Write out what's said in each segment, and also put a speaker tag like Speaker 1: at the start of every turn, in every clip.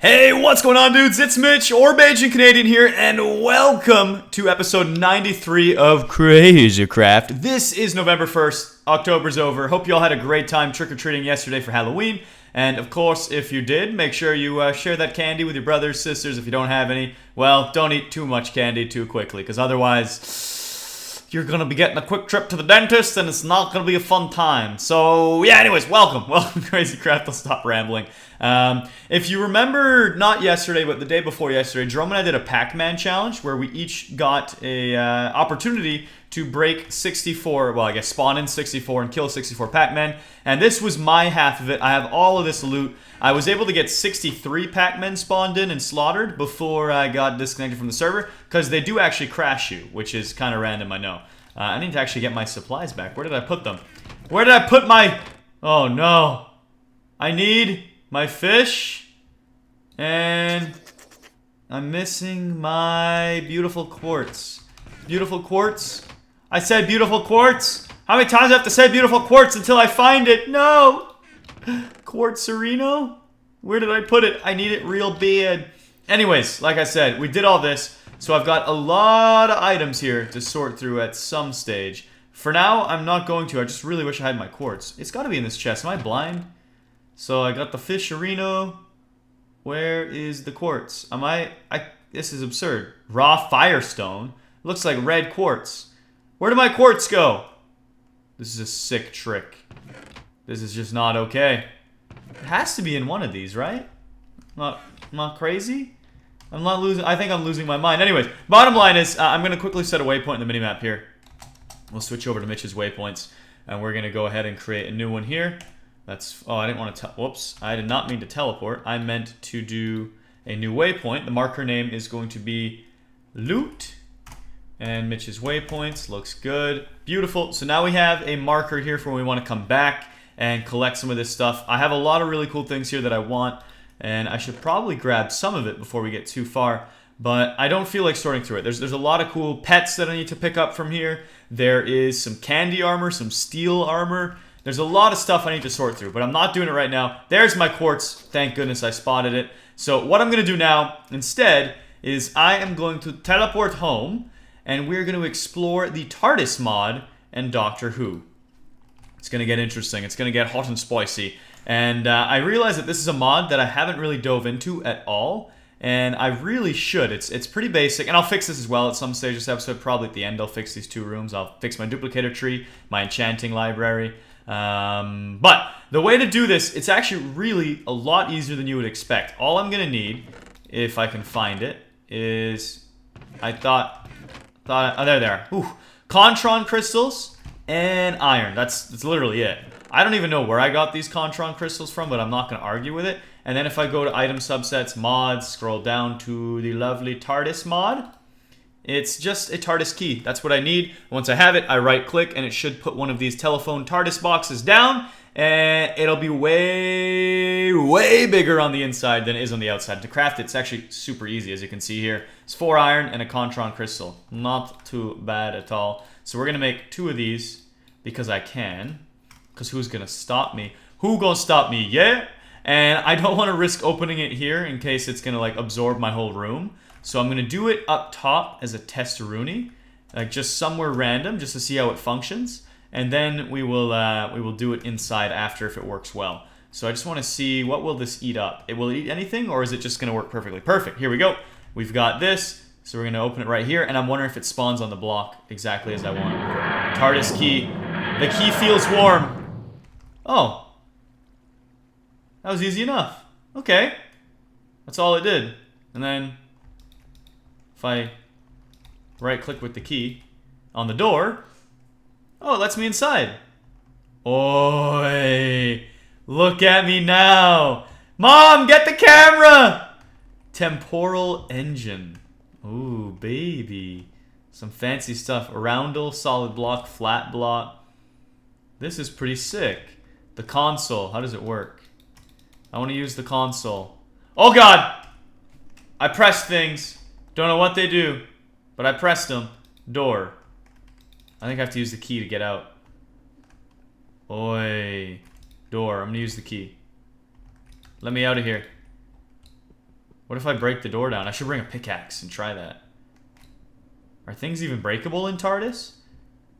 Speaker 1: Hey, what's going on, dudes? It's Mitch, or Bajan Canadian here, and welcome to episode 93 of Crazy Craft. This is November 1st. October's over. Hope you all had a great time trick-or-treating yesterday for Halloween. And, of course, if you did, make sure you share that candy with your brothers, sisters. If you don't have any, well, don't eat too much candy too quickly, because otherwise you're going to be getting a quick trip to the dentist, and it's not going to be a fun time. So, yeah, anyways, welcome. Welcome to Crazy Craft. I'll stop rambling. If you remember, not yesterday, but the day before yesterday, Jerome and I did a Pacman challenge where we each got a opportunity to break 64, well, I guess spawn in 64 and kill 64 Pacman. And this was my half of it. I have all of this loot. I was able to get 63 Pacmen spawned in and slaughtered before I got disconnected from the server, because they do actually crash you, which is kind of random, I know. I need to actually get my supplies back. Where did I put them? Where did I put my... Oh, no. I need... my fish, and I'm missing my beautiful quartz. Beautiful quartz? I said beautiful quartz? How many times do I have to say beautiful quartz until I find it? No! Quartzerino? Where did I put it? I need it real bad. Anyways, like I said, we did all this, so I've got a lot of items here to sort through at some stage. For now, I'm not going to. I just really wish I had my quartz. It's gotta be in this chest. Am I blind? So I got the fisherino. Where is the quartz? This is absurd. Raw firestone. Looks like red quartz. Where did my quartz go? This is a sick trick. This is just not okay. It has to be in one of these, right? Not crazy? I'm not losing. I think I'm losing my mind. Anyways, bottom line is I'm going to quickly set a waypoint in the minimap here. We'll switch over to Mitch's waypoints. And we're going to go ahead and create a new one here. That's, oh, I didn't want to, whoops, I did not mean to teleport. I meant to do a new waypoint. The marker name is going to be loot. And Mitch's waypoints, looks good. Beautiful. So now we have a marker here for when we want to come back and collect some of this stuff. I have a lot of really cool things here that I want, and I should probably grab some of it before we get too far. But I don't feel like sorting through it. There's a lot of cool pets that I need to pick up from here. There is some candy armor, some steel armor. There's a lot of stuff I need to sort through, but I'm not doing it right now. There's my quartz. Thank goodness I spotted it. So what I'm going to do now, instead, is I am going to teleport home, and we're going to explore the TARDIS mod and Doctor Who. It's going to get interesting. It's going to get hot and spicy. And I realize that this is a mod that I haven't really dove into at all, and I really should. It's pretty basic, and I'll fix this as well at some stage of this episode. Probably at the end I'll fix these two rooms. I'll fix my duplicator tree, my enchanting library. But the way to do this, it's actually really a lot easier than you would expect. All I'm gonna need, if I can find it, is oh, there they are. Ooh, Contron crystals and iron. That's literally it. I don't even know where I got these Contron crystals from, but I'm not gonna argue with it. And then if I go to item subsets, mods, scroll down to the lovely TARDIS mod. It's just a TARDIS key. That's what I need. Once I have it, I right click and it should put one of these telephone TARDIS boxes down, and it'll be way bigger on the inside than it is on the outside. To craft it, it's actually super easy, as you can see here. It's 4 iron and a Contron crystal. Not too bad at all. So we're gonna make 2 of these because I can. Because who's gonna stop me? Who gonna stop me? Yeah? And I don't want to risk opening it here in case it's gonna like absorb my whole room. So I'm going to do it up top as a testaroonie, like just somewhere random, just to see how it functions. And then we will do it inside after if it works well. So I just want to see, what will this eat up? It will eat anything, or is it just going to work perfectly? Perfect. Here we go. We've got this. So we're going to open it right here, and I'm wondering if it spawns on the block exactly as I want. TARDIS key. The key feels warm. Oh. That was easy enough. Okay. That's all it did. And then... if I right-click with the key on the door, oh, it lets me inside. Oi! Look at me now! Mom, get the camera! Temporal engine. Ooh, baby. Some fancy stuff. Roundel, solid block, flat block. This is pretty sick. The console, how does it work? I want to use the console. Oh, God! I pressed things. Don't know what they do, but I pressed them. Door. I think I have to use the key to get out. Oi. Door. I'm gonna use the key. Let me out of here. What if I break the door down? I should bring a pickaxe and try that. Are things even breakable in TARDIS?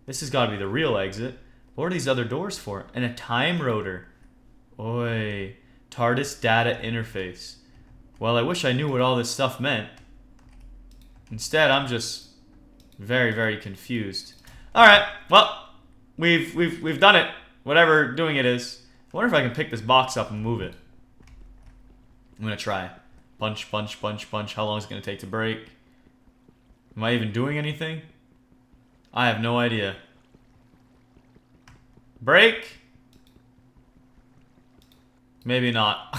Speaker 1: This has got to be the real exit. What are these other doors for? And a time rotor. Oi. TARDIS data interface. Well, I wish I knew what all this stuff meant. Instead, I'm just very, very confused. Alright, well, we've done it. Whatever doing it is. I wonder if I can pick this box up and move it. I'm gonna try. Punch, punch, punch, punch. How long is it gonna take to break? Am I even doing anything? I have no idea. Break? Maybe not.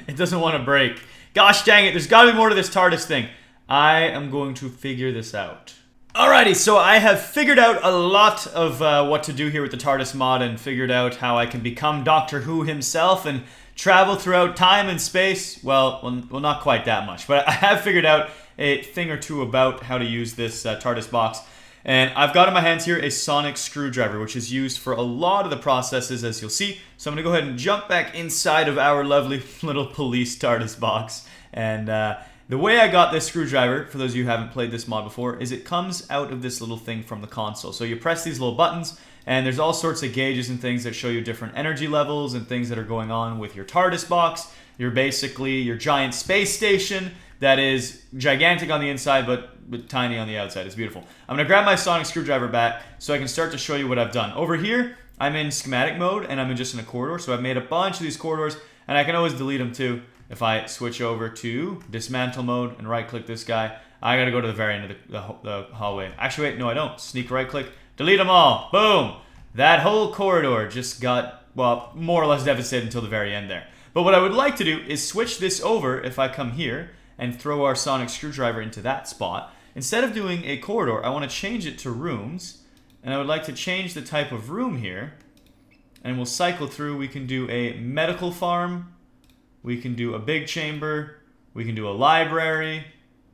Speaker 1: It doesn't want to break. Gosh dang it, there's gotta be more to this TARDIS thing. I am going to figure this out. Alrighty, so I have figured out a lot of what to do here with the TARDIS mod and figured out how I can become Doctor Who himself and travel throughout time and space. Well, not quite that much, but I have figured out a thing or two about how to use this TARDIS box. And I've got in my hands here a sonic screwdriver, which is used for a lot of the processes, as you'll see. So I'm going to go ahead and jump back inside of our lovely little police TARDIS box. And the way I got this screwdriver, for those of you who haven't played this mod before, is it comes out of this little thing from the console. So you press these little buttons, and there's all sorts of gauges and things that show you different energy levels and things that are going on with your TARDIS box. You're basically your giant space station that is gigantic on the inside, but tiny on the outside. It's beautiful. I'm going to grab my sonic screwdriver back so I can start to show you what I've done. Over here, I'm in schematic mode, and I'm just in a corridor. So I've made a bunch of these corridors, and I can always delete them too. If I switch over to dismantle mode and right-click this guy, I got to go to the very end of the hallway. Actually, wait, no, I don't. Sneak right-click, delete them all. Boom! That whole corridor just got, well, more or less devastated until the very end there. But what I would like to do is switch this over if I come here and throw our sonic screwdriver into that spot. Instead of doing a corridor, I want to change it to rooms. And I would like to change the type of room here. And we'll cycle through. We can do a medical farm. We can do a big chamber. We can do a library.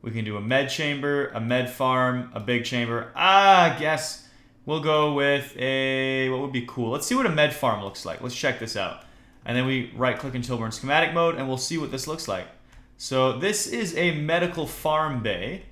Speaker 1: We can do a med chamber, a med farm, a big chamber. I guess we'll go with a... what would be cool? Let's see what a med farm looks like. Let's check this out. And then we right-click until we're in schematic mode, and we'll see what this looks like. So this is a medical farm bay.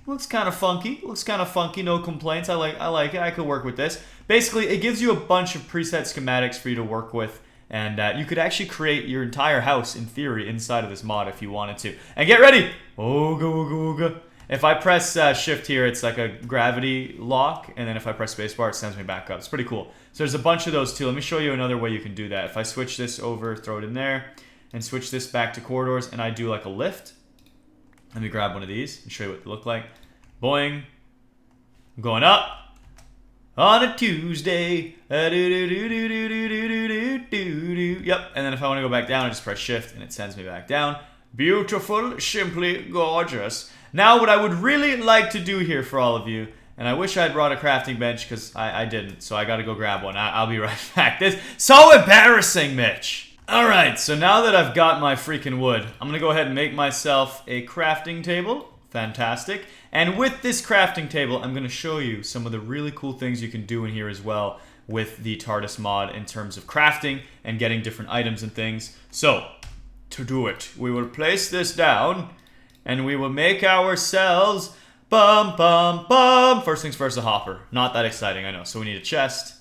Speaker 1: Looks kind of funky. Looks kind of funky. No complaints. I like it. I could work with this. Basically, it gives you a bunch of preset schematics for you to work with. And you could actually create your entire house, in theory, inside of this mod if you wanted to. And get ready! Ooga, ooga, ooga. If I press shift here, it's like a gravity lock. And then if I press spacebar, it sends me back up. It's pretty cool. So there's a bunch of those too. Let me show you another way you can do that. If I switch this over, throw it in there, and switch this back to corridors, and I do like a lift. Let me grab one of these and show you what they look like. Boing. I'm going up. On a Tuesday. Yep. And then if I want to go back down, I just press shift and it sends me back down. Beautiful. Simply gorgeous. Now what I would really like to do here for all of you, and I wish I had brought a crafting bench because I didn't, so I gotta go grab one. I'll be right back. This so embarrassing, Mitch. Alright, so now that I've got my freaking wood, I'm gonna go ahead and make myself a crafting table. Fantastic. And with this crafting table, I'm gonna show you some of the really cool things you can do in here as well with the TARDIS mod in terms of crafting and getting different items and things. So, to do it, we will place this down and we will make ourselves bum bum bum. First things first, a hopper. Not that exciting, I know. So we need a chest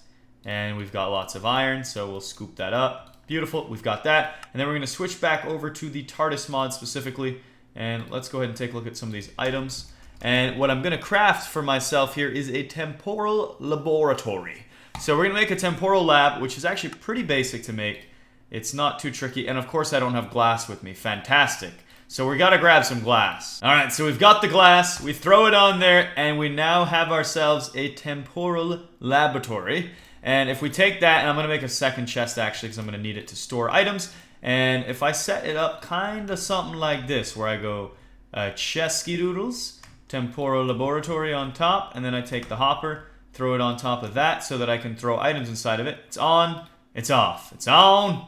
Speaker 1: and we've got lots of iron, so we'll scoop that up. Beautiful, we've got that. And then we're gonna switch back over to the TARDIS mod specifically. And let's go ahead and take a look at some of these items. And what I'm gonna craft for myself here is a temporal laboratory. So we're gonna make a temporal lab, which is actually pretty basic to make. It's not too tricky. And of course I don't have glass with me. Fantastic. So we gotta grab some glass. All right, so we've got the glass, we throw it on there, and we now have ourselves a temporal laboratory. And if we take that, and I'm gonna make a second chest actually, because I'm gonna need it to store items. And if I set it up kinda something like this, where I go chesky doodles, temporal laboratory on top, and then I take the hopper, throw it on top of that so that I can throw items inside of it. It's on, it's off, it's on,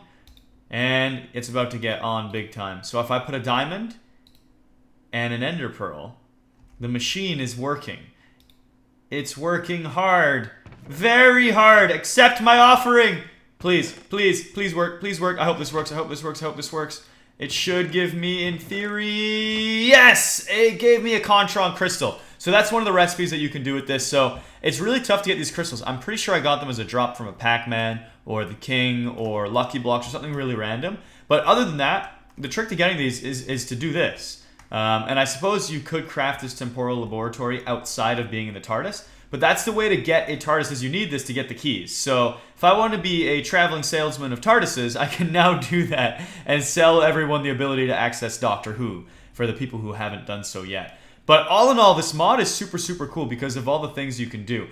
Speaker 1: and it's about to get on big time. So if I put a diamond and an ender pearl, the machine is working. It's working hard. Very hard. Accept my offering. Please, please, please work. Please work. I hope this works. I hope this works. I hope this works. It should give me, in theory, yes! It gave me a Contron crystal. So that's one of the recipes that you can do with this. So it's really tough to get these crystals. I'm pretty sure I got them as a drop from a Pacman or the King or Lucky Blocks or something really random. But other than that, the trick to getting these is to do this. And I suppose you could craft this temporal laboratory outside of being in the TARDIS. But that's the way to get a TARDIS, is you need this to get the keys. So if I want to be a traveling salesman of TARDISes, I can now do that and sell everyone the ability to access Doctor Who for the people who haven't done so yet. But all in all, this mod is super, super cool because of all the things you can do.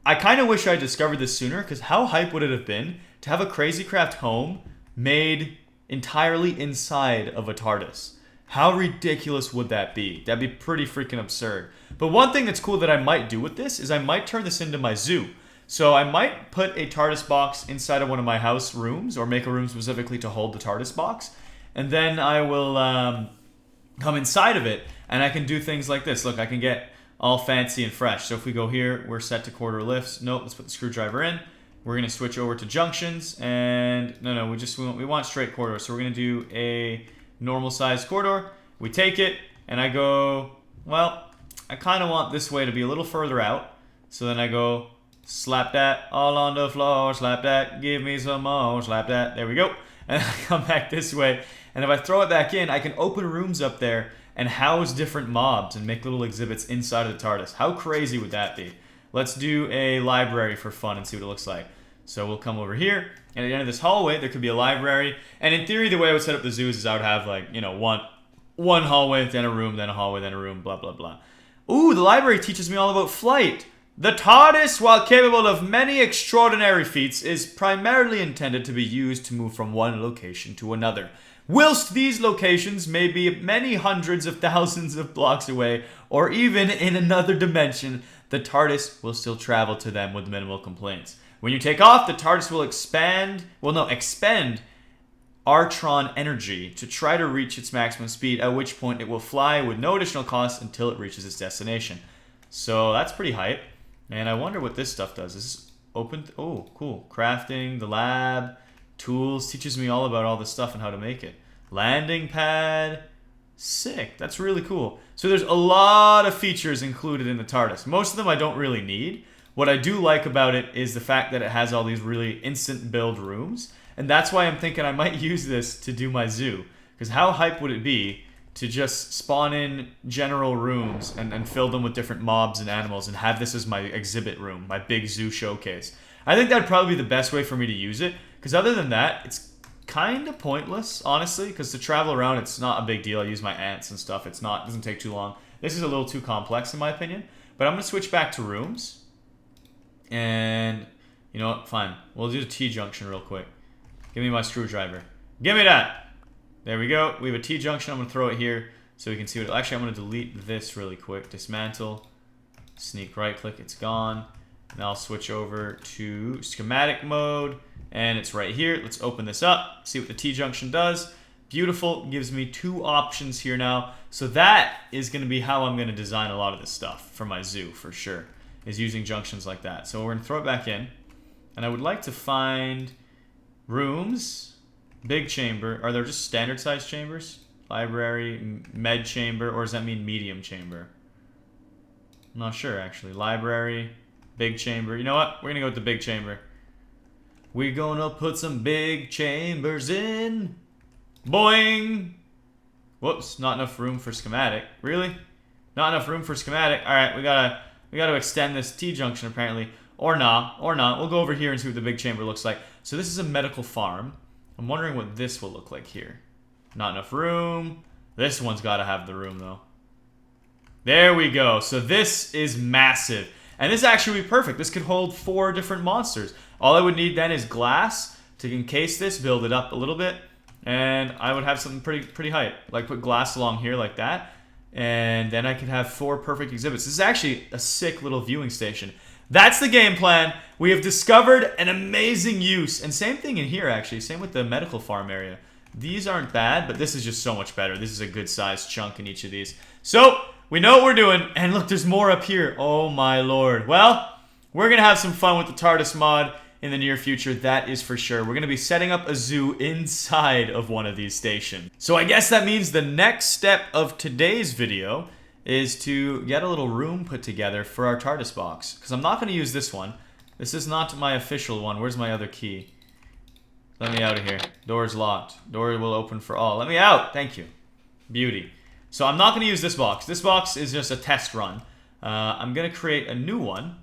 Speaker 1: I kind of wish I discovered this sooner, because how hype would it have been to have a Crazy Craft home made entirely inside of a TARDIS? How ridiculous would that be? That'd be pretty freaking absurd. But one thing that's cool that I might do with this is I might turn this into my zoo. So I might put a TARDIS box inside of one of my house rooms, or make a room specifically to hold the TARDIS box. And then I will come inside of it, and I can do things like this. Look, I can get all fancy and fresh. So if we go here, we're set to quarter lifts. Nope, let's put the screwdriver in. We're going to switch over to junctions, and no, we want straight corridor. So we're going to do a normal size corridor. We take it, and I go, well, I kind of want this way to be a little further out. So then I go, slap that all on the floor, slap that, give me some more, slap that. There we go. And I come back this way. And if I throw it back in, I can open rooms up there and house different mobs and make little exhibits inside of the TARDIS. How crazy would that be? Let's do a library for fun and see what it looks like. So we'll come over here, and at the end of this hallway, there could be a library. And in theory, the way I would set up the zoos is I would have, like, you know, one hallway, then a room, then a hallway, then a room, blah, blah, blah. Ooh, the library teaches me all about flight. The TARDIS, while capable of many extraordinary feats, is primarily intended to be used to move from one location to another. Whilst these locations may be many hundreds of thousands of blocks away, or even in another dimension, the TARDIS will still travel to them with minimal complaints. When you take off, the TARDIS will expend Artron energy to try to reach its maximum speed, at which point it will fly with no additional cost until it reaches its destination. So that's pretty hype. And I wonder what this stuff does. Is this open? Oh, cool. Crafting, the lab, tools, teaches me all about all this stuff and how to make it. Landing pad. Sick. That's really cool. So there's a lot of features included in the TARDIS. Most of them I don't really need. What I do like about it is the fact that it has all these really instant build rooms. And that's why I'm thinking I might use this to do my zoo. Because how hype would it be to just spawn in general rooms and fill them with different mobs and animals and have this as my exhibit room, my big zoo showcase. I think that'd probably be the best way for me to use it. Because other than that, it's kind of pointless, honestly. Because to travel around, it's not a big deal. I use my ants and stuff. It doesn't take too long. This is a little too complex in my opinion. But I'm going to switch back to rooms. And, you know what, fine. We'll do the T-junction real quick. Give me my screwdriver. Give me that! There we go. We have a T-junction. I'm going to throw it here so we can see what... Actually, I'm going to delete this really quick. Dismantle. Sneak right-click. It's gone. And I'll switch over to Schematic Mode. And it's right here. Let's open this up. See what the T-junction does. Beautiful. Gives me two options here now. So that is going to be how I'm going to design a lot of this stuff for my zoo, for sure. Is using junctions like that. So we're going to throw it back in. And I would like to find rooms, big chamber. Are there just standard size chambers? Library, med chamber, or does that mean medium chamber? I'm not sure actually. Library, big chamber. You know what? We're going to go with the big chamber. We're going to put some big chambers in. Boing! Whoops, not enough room for schematic. Really? Not enough room for schematic. Alright, we gotta extend this T-junction apparently. Or not. We'll go over here and see what the big chamber looks like. So this is a medical farm. I'm wondering what this will look like here. Not enough room. This one's gotta have the room though. There we go. So this is massive. And this actually would be perfect. This could hold 4 different monsters. All I would need then is glass to encase this, build it up a little bit. And I would have something pretty hype. Like put glass along here like that. And then I could have 4 perfect exhibits. This is actually a sick little viewing station. That's the game plan. We have discovered an amazing use. And same thing in here, actually. Same with the medical farm area. These aren't bad, but this is just so much better. This is a good sized chunk in each of these. So, we know what we're doing. And look, there's more up here. Oh my lord. Well, we're going to have some fun with the TARDIS mod. in the near future, that is for sure. We're going to be setting up a zoo inside of one of these stations. So I guess that means the next step of today's video is to get a little room put together for our TARDIS box. Because I'm not going to use this one. This is not my official one. Where's my other key? Let me out of here. Door's locked. Door will open for all. Let me out! Thank you. Beauty. So I'm not going to use this box. This box is just a test run. I'm going to create a new one.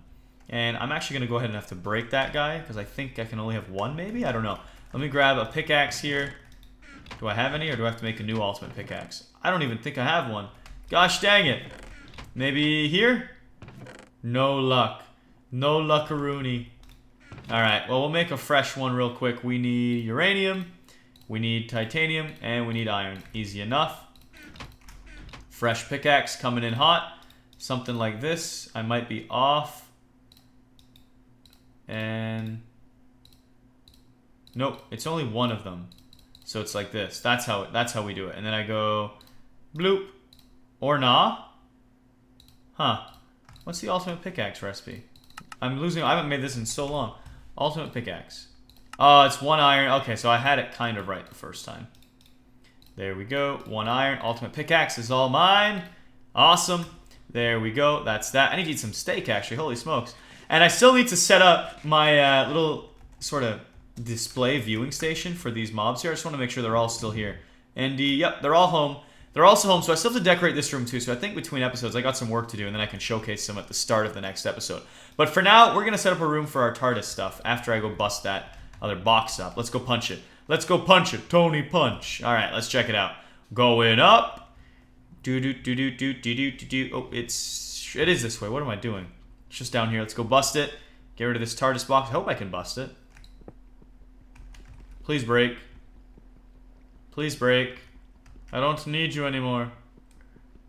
Speaker 1: And I'm actually going to go ahead and have to break that guy, because I think I can only have one, maybe? I don't know. Let me grab a pickaxe here. Do I have any, or do I have to make a new ultimate pickaxe? I don't even think I have one. Gosh dang it. Maybe here? No luck. No luckaroony. Alright, well, we'll make a fresh one real quick. We need uranium, we need titanium, and we need iron. Easy enough. Fresh pickaxe coming in hot. Something like this. I might be off. And nope, it's only one of them. So it's like this. That's how we do it. And then I go bloop or nah. Huh. What's the ultimate pickaxe recipe? I'm losing. I haven't made this in so long. Ultimate pickaxe. Oh, it's one iron. Okay, so I had it kind of right the first time. There we go. One iron. Ultimate pickaxe is all mine. Awesome. There we go. That's that. I need to eat some steak, actually. Holy smokes. And I still need to set up my little sort of display viewing station for these mobs here. I just want to make sure they're all still here. And yep, they're all home. They're also home, so I still have to decorate this room too. So I think between episodes, I got some work to do, and then I can showcase them at the start of the next episode. But for now, we're going to set up a room for our TARDIS stuff after I go bust that other box up. Let's go punch it. Let's go punch it. Tony punch. All right, let's check it out. Going up. Do-do-do-do-do-do-do-do-do. Oh, it is this way. What am I doing? It's just down here. Let's go bust it. Get rid of this TARDIS box. I hope I can bust it. Please break. Please break. I don't need you anymore.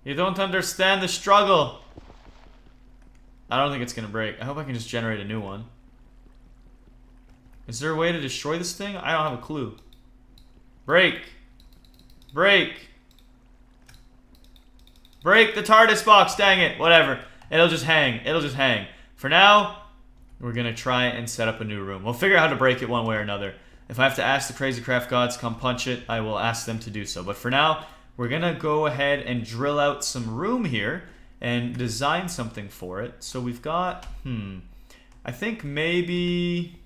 Speaker 1: You don't understand the struggle. I don't think it's gonna break. I hope I can just generate a new one. Is there a way to destroy this thing? I don't have a clue. Break. Break. Break the TARDIS box, dang it. Whatever. It'll just hang. It'll just hang. For now, we're gonna try and set up a new room. We'll figure out how to break it one way or another. If I have to ask the Crazy Craft gods to come punch it, I will ask them to do so. But for now, we're gonna go ahead and drill out some room here and design something for it. So we've got, I think maybe,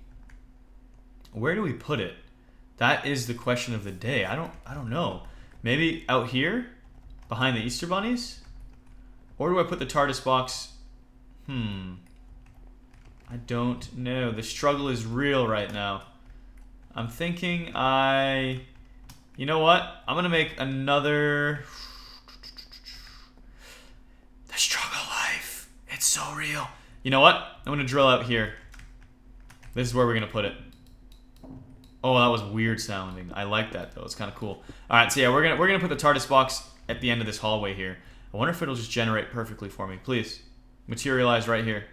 Speaker 1: where do we put it? That is the question of the day. I don't know. Maybe out here, behind the Easter bunnies? Or do I put the TARDIS box? I don't know. The struggle is real right now. I'm thinking you know what? I'm gonna make another. The struggle life. It's so real. You know what? I'm gonna drill out here. This is where we're gonna put it. Oh, that was weird sounding. I like that though. It's kind of cool. All right, so yeah, we're gonna put the TARDIS box at the end of this hallway here. I wonder if it'll just generate perfectly for me. Please materialize right here.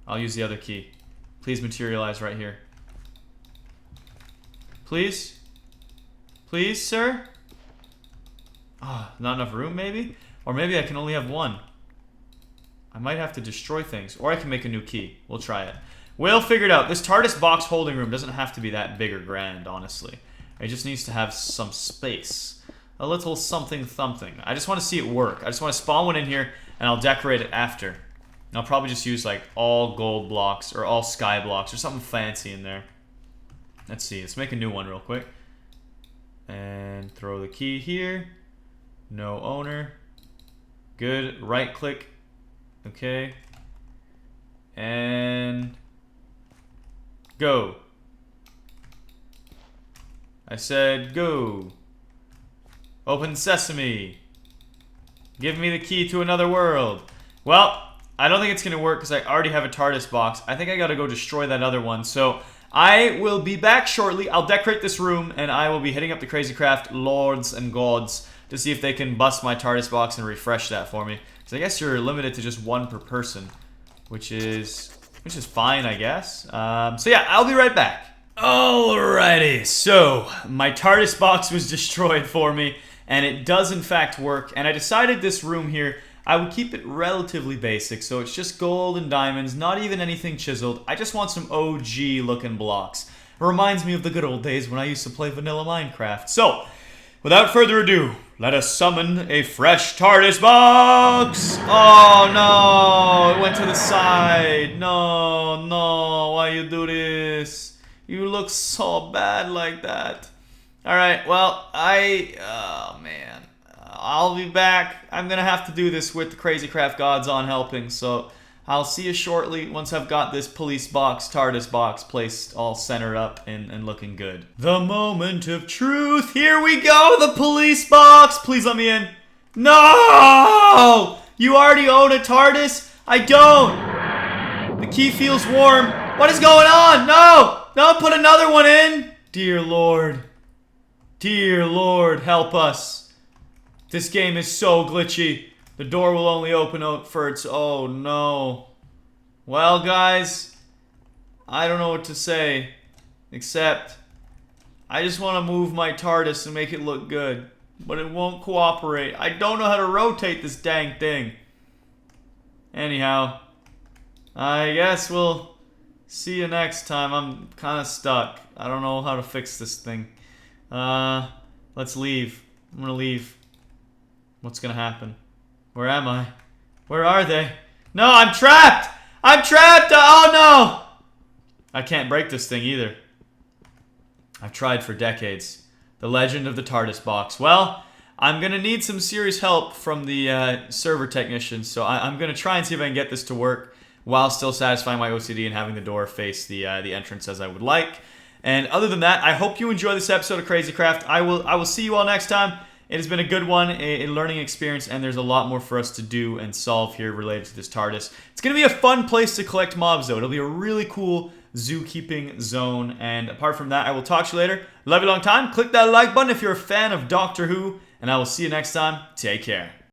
Speaker 1: I'll use the other key. Please materialize right here. Please? Please, sir? Ah, not enough room, maybe? Or maybe I can only have one. I might have to destroy things. Or I can make a new key. We'll try it. We'll figure it out. This TARDIS box holding room doesn't have to be that big or grand, honestly. It just needs to have some space. A little something something. I just want to see it work. I just want to spawn one in here, and I'll decorate it after. And I'll probably just use, like, all gold blocks, or all sky blocks, or something fancy in there. Let's see. Let's make a new one real quick. And throw the key here. No owner. Good. Right click. Okay. And go. I said go. Open sesame. Give me the key to another world. Well, I don't think it's going to work because I already have a TARDIS box. I think I got to go destroy that other one. So I will be back shortly. I'll decorate this room, and I will be hitting up the Crazy Craft lords and gods to see if they can bust my TARDIS box and refresh that for me. So I guess you're limited to just one per person, which is fine, I guess. So yeah, I'll be right back. Alrighty, so my TARDIS box was destroyed for me, and it does in fact work. And I decided this room here, I would keep it relatively basic, so it's just gold and diamonds, not even anything chiseled. I just want some OG looking blocks. It reminds me of the good old days when I used to play vanilla Minecraft. So, without further ado, let us summon a fresh TARDIS box! Oh no, it went to the side. No, no, why you do this? You look so bad like that. Alright, well, oh man. I'll be back. I'm gonna have to do this with the Crazy Craft Gods on helping, so I'll see you shortly once I've got this police box, TARDIS box, placed all centered up and looking good. The moment of truth. Here we go, the police box. Please let me in. No! You already own a TARDIS? I don't. The key feels warm. What is going on? No! No, put another one in. Dear Lord. Dear Lord, help us. This game is so glitchy. The door will only open up for its... Oh, no. Well, guys, I don't know what to say. Except, I just want to move my TARDIS and make it look good. But it won't cooperate. I don't know how to rotate this dang thing. Anyhow, I guess we'll see you next time. I'm kind of stuck. I don't know how to fix this thing. Let's leave. I'm gonna leave. What's gonna happen? Where am I? Where are they? No, I'm trapped! I'm trapped! Oh no! I can't break this thing either. I've tried for decades. The legend of the TARDIS box. Well, I'm gonna need some serious help from the server technicians, so I'm gonna try and see if I can get this to work while still satisfying my OCD and having the door face the entrance as I would like. And other than that, I hope you enjoy this episode of Crazy Craft. I will see you all next time. It has been a good one, a learning experience, and there's a lot more for us to do and solve here related to this TARDIS. It's going to be a fun place to collect mobs, though. It'll be a really cool zookeeping zone, and apart from that, I will talk to you later. Love you long time. Click that like button if you're a fan of Doctor Who, and I will see you next time. Take care.